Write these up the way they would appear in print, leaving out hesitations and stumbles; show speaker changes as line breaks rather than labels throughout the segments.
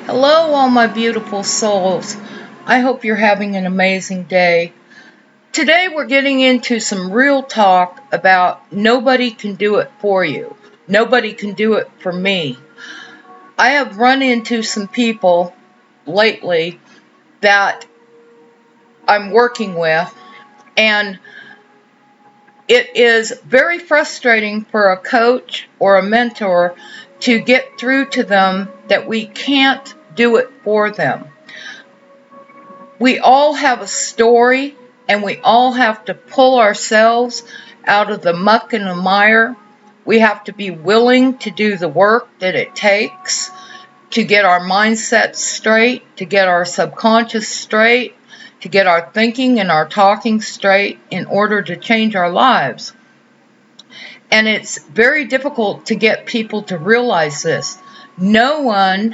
Hello, all my beautiful souls. I hope you're having an amazing day. Today, we're getting into some real talk about nobody can do it for you. Nobody can do it for me. I have run into some people lately that I'm working with, and it is very frustrating for a coach or a mentor to get through to them that we can't do it for them. We all have a story, and we all have to pull ourselves out of the muck and the mire. We have to be willing to do the work that it takes to get our mindset straight, to get our subconscious straight, to get our thinking and our talking straight in order to change our lives. And it's very difficult to get people to realize this. Nobody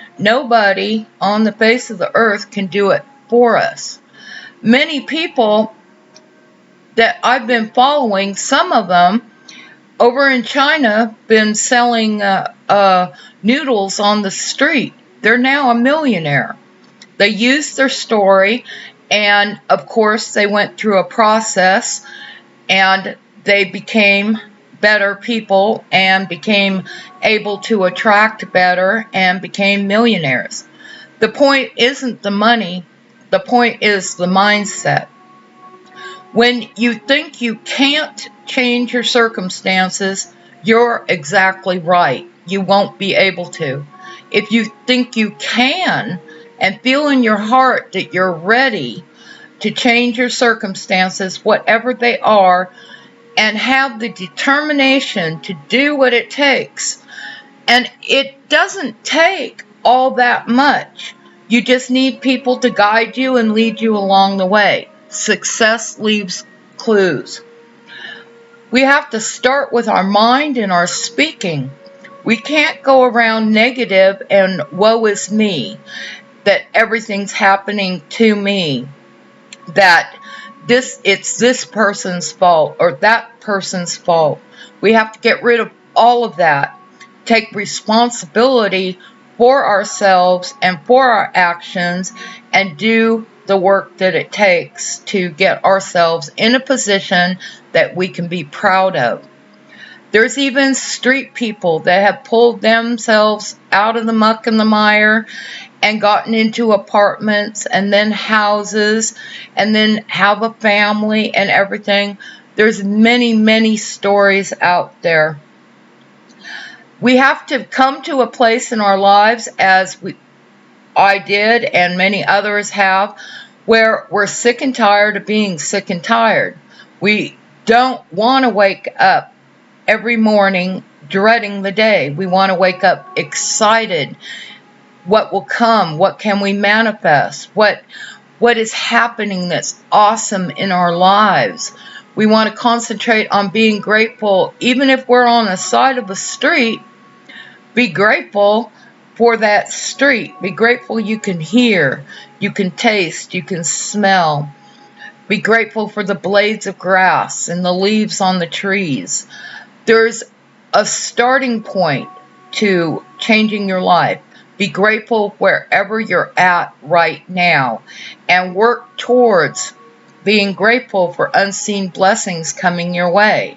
on the face of the earth can do it for us. Many people that I've been following, some of them over in China, been selling noodles on the street. They're now a millionaire. They used their story, and of course they went through a process, and they became better people and became able to attract better and became millionaires. The point isn't the money. The point is the mindset. When you think you can't change your circumstances, you're exactly right. You won't be able to. If you think you can and feel in your heart that you're ready to change your circumstances, whatever they are, and have the determination to do what it takes, and it doesn't take all that much. You just need people to guide you and lead you along the way. Success leaves clues. We have to start with our mind and our speaking. We can't go around negative and woe is me, that everything's happening to me, that it's this person's fault or that person's fault. We have to get rid of all of that. Take responsibility for ourselves and for our actions, and do the work that it takes to get ourselves in a position that we can be proud of. There's even street people that have pulled themselves out of the muck and the mire and gotten into apartments and then houses and then have a family and everything. There's many, many stories out there. We have to come to a place in our lives, as I did and many others have, where we're sick and tired of being sick and tired. We don't want to wake up every morning dreading the day. We want to wake up excited. What will come? What can we manifest? What is happening that's awesome in our lives? We want to concentrate on being grateful. Even if we're on the side of a street, be grateful for that street. Be grateful you can hear, you can taste, you can smell. Be grateful for the blades of grass and the leaves on the trees. There's a starting point to changing your life. Be grateful wherever you're at right now, and work towards being grateful for unseen blessings coming your way.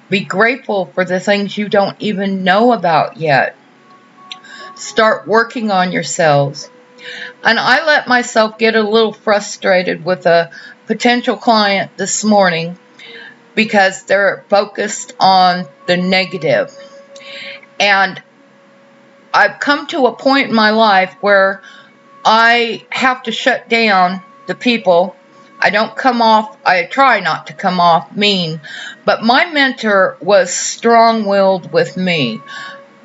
Be grateful for the things you don't even know about yet. Start working on yourselves. And I let myself get a little frustrated with a potential client this morning because they're focused on the negative. And I've come to a point in my life where I have to shut down the people. I try not to come off mean, but my mentor was strong-willed with me.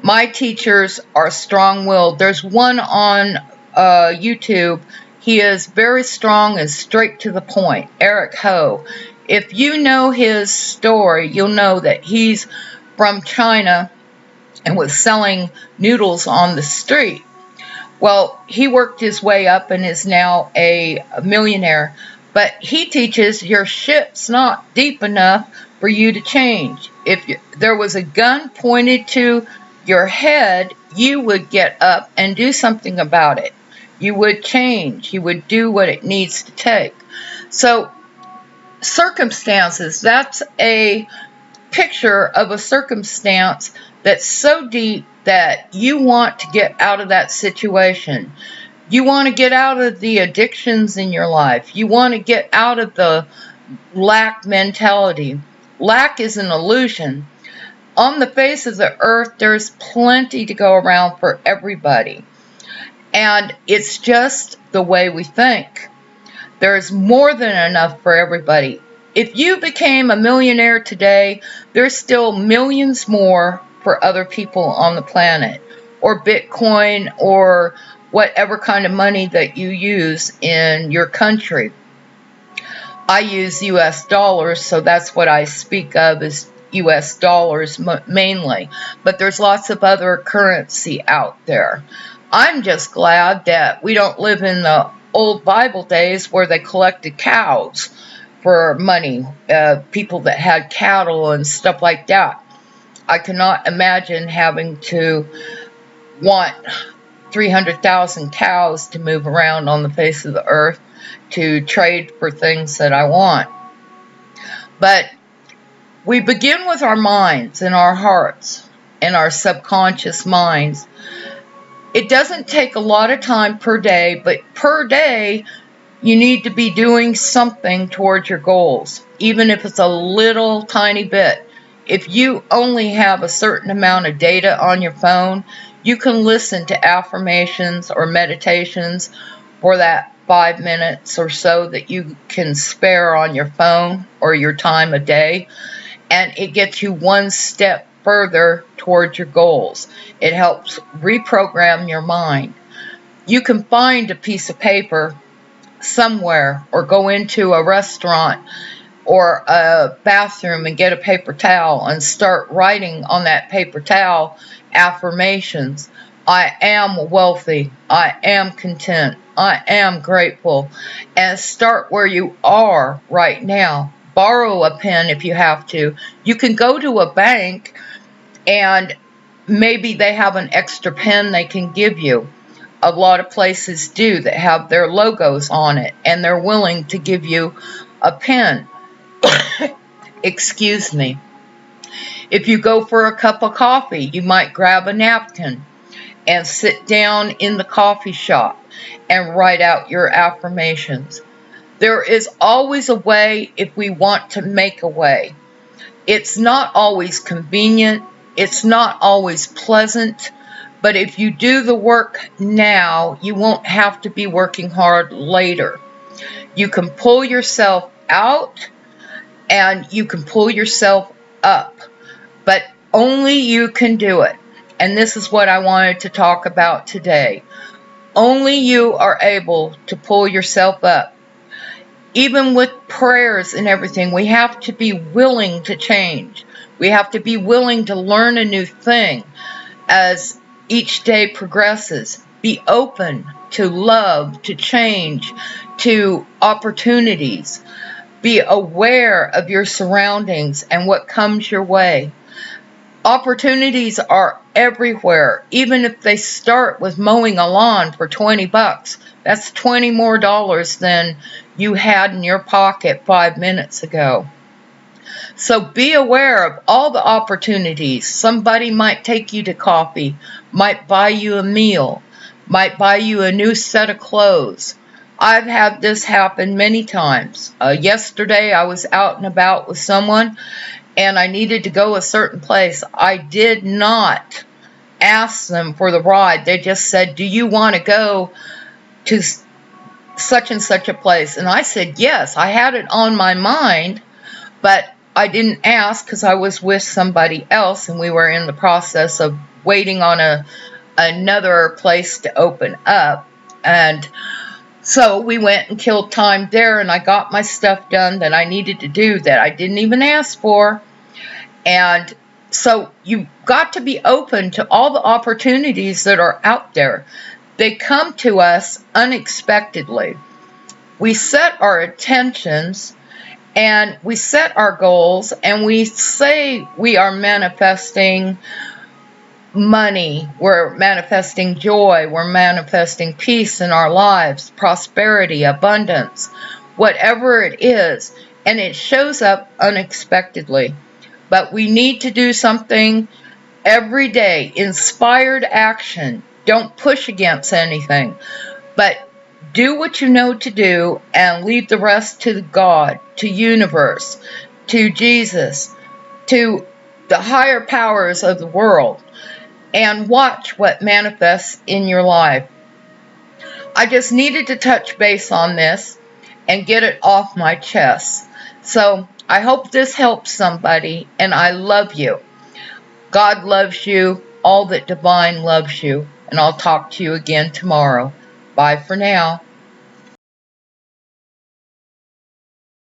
My teachers are strong-willed. There's one on YouTube. He is very strong and straight to the point, Eric Ho. If you know his story, you'll know that he's from China and was selling noodles on the street. Well, he worked his way up and is now a millionaire. But he teaches your ship's not deep enough for you to change. If there was a gun pointed to your head, you would get up and do something about it. You would change. You would do what it needs to take. So circumstances, that's a picture of a circumstance that's so deep that you want to get out of that situation. You want to get out of the addictions in your life. You want to get out of the lack mentality. Lack is an illusion. On the face of the earth, there's plenty to go around for everybody. And it's just the way we think. There's more than enough for everybody. If you became a millionaire today, there's still millions more for other people on the planet, or Bitcoin, or whatever kind of money that you use in your country. I use US dollars, so that's what I speak of as US dollars mainly, but there's lots of other currency out there. I'm just glad that we don't live in the old Bible days where they collected cows for money, people that had cattle and stuff like that. I cannot imagine having to want 300,000 cows to move around on the face of the earth to trade for things that I want. But we begin with our minds and our hearts and our subconscious minds. It doesn't take a lot of time per day, but per day, you need to be doing something towards your goals, even if it's a little tiny bit. If you only have a certain amount of data on your phone, you can listen to affirmations or meditations for that 5 minutes or so that you can spare on your phone or your time a day, and it gets you one step further towards your goals. It helps reprogram your mind. You can find a piece of paper somewhere, or go into a restaurant or a bathroom and get a paper towel and start writing on that paper towel affirmations. I am wealthy. I am content. I am grateful. And start where you are right now. Borrow a pen if you have to. You can go to a bank and maybe they have an extra pen they can give you. A lot of places do that have their logos on it, and they're willing to give you a pen. Excuse me. If you go for a cup of coffee, you might grab a napkin and sit down in the coffee shop and write out your affirmations. There is always a way if we want to make a way. It's not always convenient. It's not always pleasant. But if you do the work now, you won't have to be working hard later. You can pull yourself out and you can pull yourself up, but only you can do it. And this is what I wanted to talk about today. Only you are able to pull yourself up. Even with prayers and everything, we have to be willing to change. We have to be willing to learn a new thing as each day progresses. Be open to love, to change, to opportunities. Be aware of your surroundings and what comes your way. Opportunities are everywhere. Even if they start with mowing a lawn for $20, that's $20 more than you had in your pocket 5 minutes ago. So be aware of all the opportunities. Somebody might take you to coffee, might buy you a meal, might buy you a new set of clothes. I've had this happen many times. Yesterday I was out and about with someone and I needed to go a certain place. I did not ask them for the ride. They just said, do you want to go to such and such a place? And I said, yes. I had it on my mind, but I didn't ask because I was with somebody else and we were in the process of waiting on another place to open up. And so we went and killed time there, and I got my stuff done that I needed to do that I didn't even ask for. And so you've got to be open to all the opportunities that are out there. They come to us unexpectedly. We set our intentions and we set our goals and we say we are manifesting money, we're manifesting joy, we're manifesting peace in our lives, prosperity, abundance, whatever it is, and it shows up unexpectedly. But we need to do something every day, inspired action. Don't push against anything, but do what you know to do and leave the rest to God, to universe, to Jesus, to the higher powers of the world, and watch what manifests in your life. I just needed to touch base on this and get it off my chest. So I hope this helps somebody, and I love you. God loves you. All that divine loves you. And I'll talk to you again tomorrow. Bye for now.